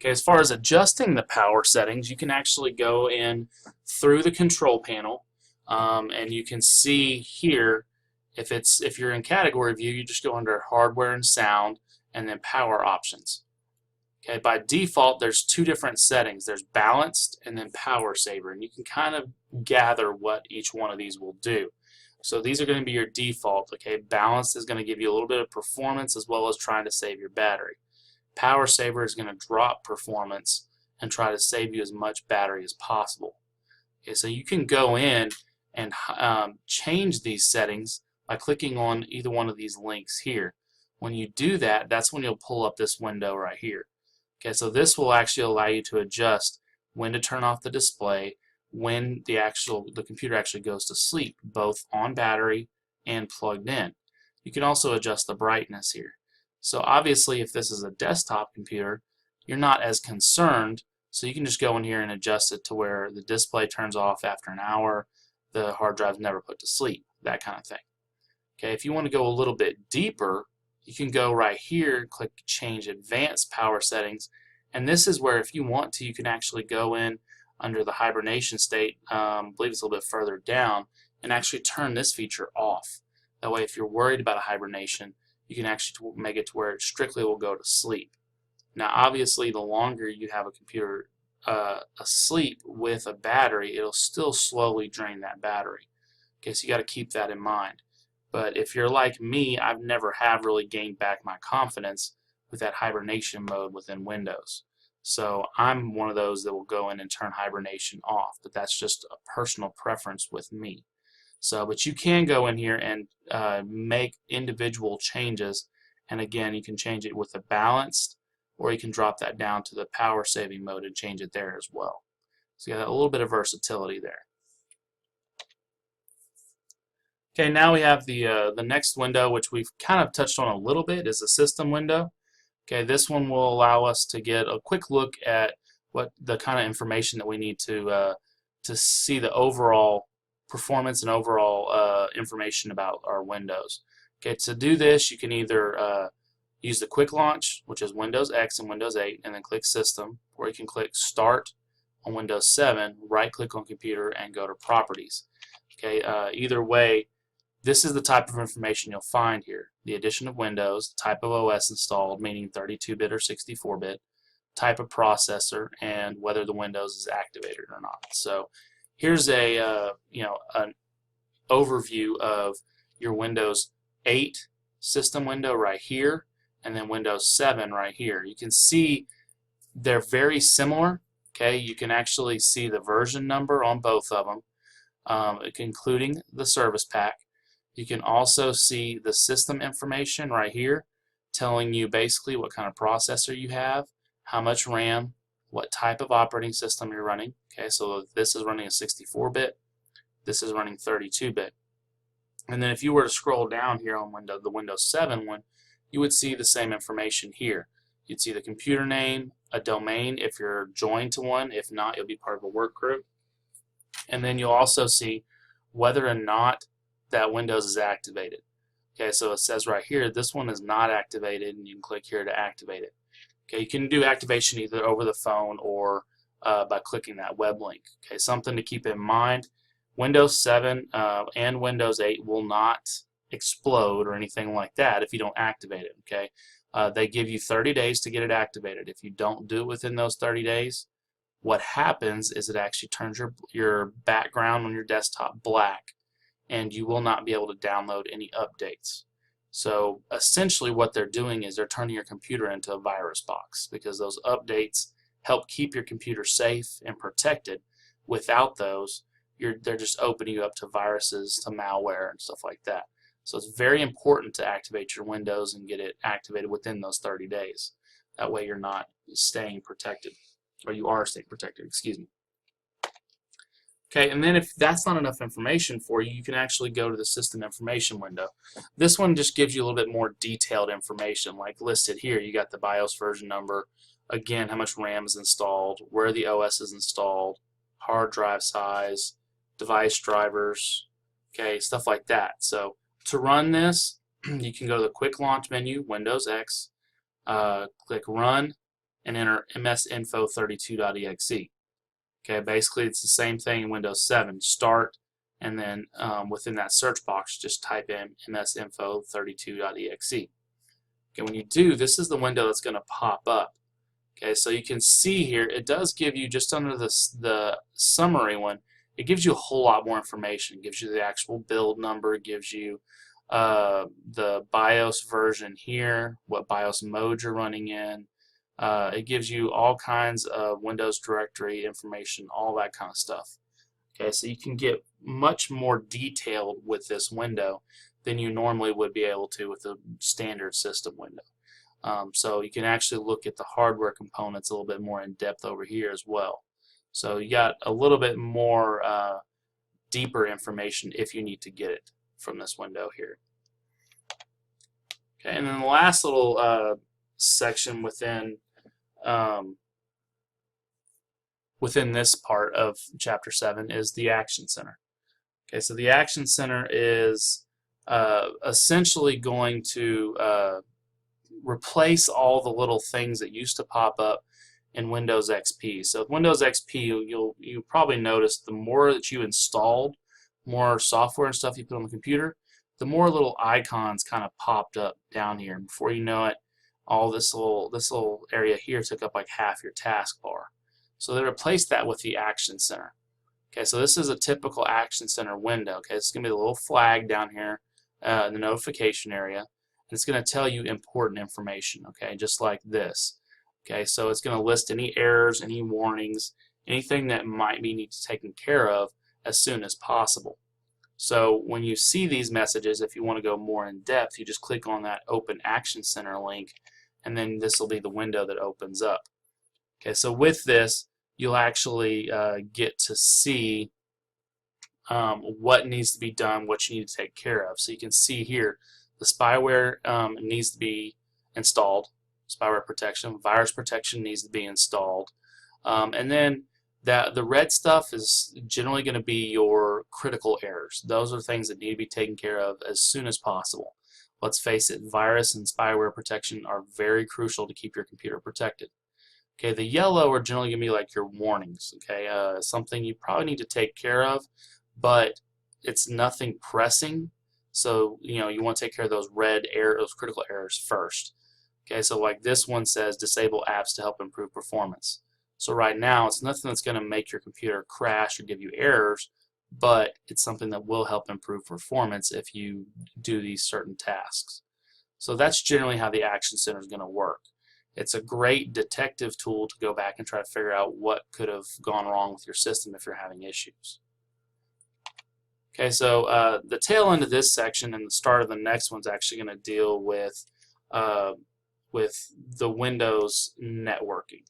Okay, as far as adjusting the power settings, you can actually go in through the control panel, and you can see here if you're in category view, you just go under hardware and sound, and then power options. Okay, by default, there's two different settings. There's balanced and then power saver, and you can kind of gather what each one of these will do. So these are going to be your default. Okay, balanced is going to give you a little bit of performance as well as trying to save your battery. Power saver is going to drop performance and try to save you as much battery as possible. Okay, so you can go in and change these settings by clicking on either one of these links here. When you do that, that's when you'll pull up this window right here. Okay, so this will actually allow you to adjust when to turn off the display, when the computer actually goes to sleep, both on battery and plugged in. You can also adjust the brightness here. So obviously if this is a desktop computer, you're not as concerned, so you can just go in here and adjust it to where the display turns off after an hour, the hard drive's never put to sleep, that kind of thing. Okay, if you want to go a little bit deeper, you can go right here, click change advanced power settings, and this is where if you want to, you can actually go in under the hibernation state, I believe it's a little bit further down, and actually turn this feature off. That way if you're worried about a hibernation, you can actually make it to where it strictly will go to sleep. Now obviously the longer you have a computer asleep with a battery, it'll still slowly drain that battery. Okay, so you got to keep that in mind. But if you're like me, I've never have really gained back my confidence with that hibernation mode within Windows. So I'm one of those that will go in and turn hibernation off, but that's just a personal preference with me. So, but you can go in here and make individual changes, and again, you can change it with a balanced, or you can drop that down to the power saving mode and change it there as well. So you got a little bit of versatility there. Okay, now we have the next window, which we've kind of touched on a little bit, is the system window. Okay, this one will allow us to get a quick look at what the kind of information that we need to see the overall performance and overall information about our Windows. Okay, to do this, you can either use the quick launch, which is Windows X and Windows 8, and then click System, or you can click Start on Windows 7, right-click on Computer, and go to Properties. Okay, either way, this is the type of information you'll find here. The addition of Windows, type of OS installed, meaning 32-bit or 64-bit, type of processor, and whether the Windows is activated or not. So here's an overview of your Windows 8 system window right here, and then Windows 7 right here. You can see they're very similar. Okay, you can actually see the version number on both of them, including the service pack. You can also see the system information right here, telling you basically what kind of processor you have, how much RAM, what type of operating system you're running. Okay, so this is running a 64-bit, this is running 32-bit. And then if you were to scroll down here on the Windows 7 one, you would see the same information here. You'd see the computer name, a domain if you're joined to one. If not, you'll be part of a work group. And then you'll also see whether or not that Windows is activated. Okay, so it says right here, this one is not activated, and you can click here to activate it. Okay, you can do activation either over the phone or by clicking that web link. Okay, something to keep in mind, Windows 7 and Windows 8 will not explode or anything like that if you don't activate it. Okay, they give you 30 days to get it activated. If you don't do it within those 30 days, what happens is it actually turns your background on your desktop black, and you will not be able to download any updates. So essentially what they're doing is they're turning your computer into a virus box, because those updates help keep your computer safe and protected. Without those, they're just opening you up to viruses, to malware, and stuff like that. So it's very important to activate your Windows and get it activated within those 30 days. That way you're not staying protected, or you are staying protected, excuse me. Okay, and then if that's not enough information for you, you can actually go to the system information window. This one just gives you a little bit more detailed information, like listed here. You got the BIOS version number, again, how much RAM is installed, where the OS is installed, hard drive size, device drivers, okay, stuff like that. So to run this, you can go to the quick launch menu, Windows X, click Run, and enter msinfo32.exe. Okay, basically it's the same thing in Windows 7. Start, and then within that search box, just type in msinfo32.exe. Okay, when you do, this is the window that's going to pop up. Okay, so you can see here, it does give you, just under the summary one, it gives you a whole lot more information. It gives you the actual build number, it gives you the BIOS version here, what BIOS mode you're running in. It gives you all kinds of Windows directory information, all that kind of stuff. Okay, so you can get much more detailed with this window than you normally would be able to with a standard system window. So you can actually look at the hardware components a little bit more in depth over here as well. So you got a little bit more deeper information if you need to get it from this window here. Okay, and then the last little section within this part of Chapter 7 is the Action Center. Okay, so the Action Center is essentially going to replace all the little things that used to pop up in Windows XP. So with Windows XP, you probably noticed the more that you installed, more software and stuff you put on the computer, the more little icons kind of popped up down here. And before you know it, all this little area here took up like half your taskbar. So they replaced that with the Action Center. Okay, so this is a typical Action Center window. Okay, it's going to be the little flag down here in the notification area. It's going to tell you important information, okay, just like this. Okay, so it's going to list any errors, any warnings, anything that might be need to be taken care of as soon as possible. So when you see these messages, if you want to go more in depth, you just click on that Open Action Center link, and then this will be the window that opens up. Okay, so with this, you'll actually get to see what needs to be done, what you need to take care of. So you can see here, the spyware needs to be installed, spyware protection, virus protection needs to be installed, and then the red stuff is generally going to be your critical errors. Those are things that need to be taken care of as soon as possible. Let's face it, virus and spyware protection are very crucial to keep your computer protected. Okay, the yellow are generally going to be like your warnings, okay, something you probably need to take care of, but it's nothing pressing. So, you want to take care of those those critical errors first. Okay, so like this one says, disable apps to help improve performance. So right now, it's nothing that's going to make your computer crash or give you errors, but it's something that will help improve performance if you do these certain tasks. So that's generally how the Action Center is going to work. It's a great detective tool to go back and try to figure out what could have gone wrong with your system if you're having issues. Okay, so the tail end of this section and the start of the next one's actually going to deal with the Windows networking.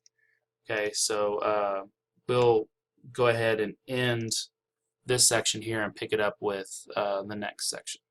Okay, so we'll go ahead and end this section here and pick it up with the next section.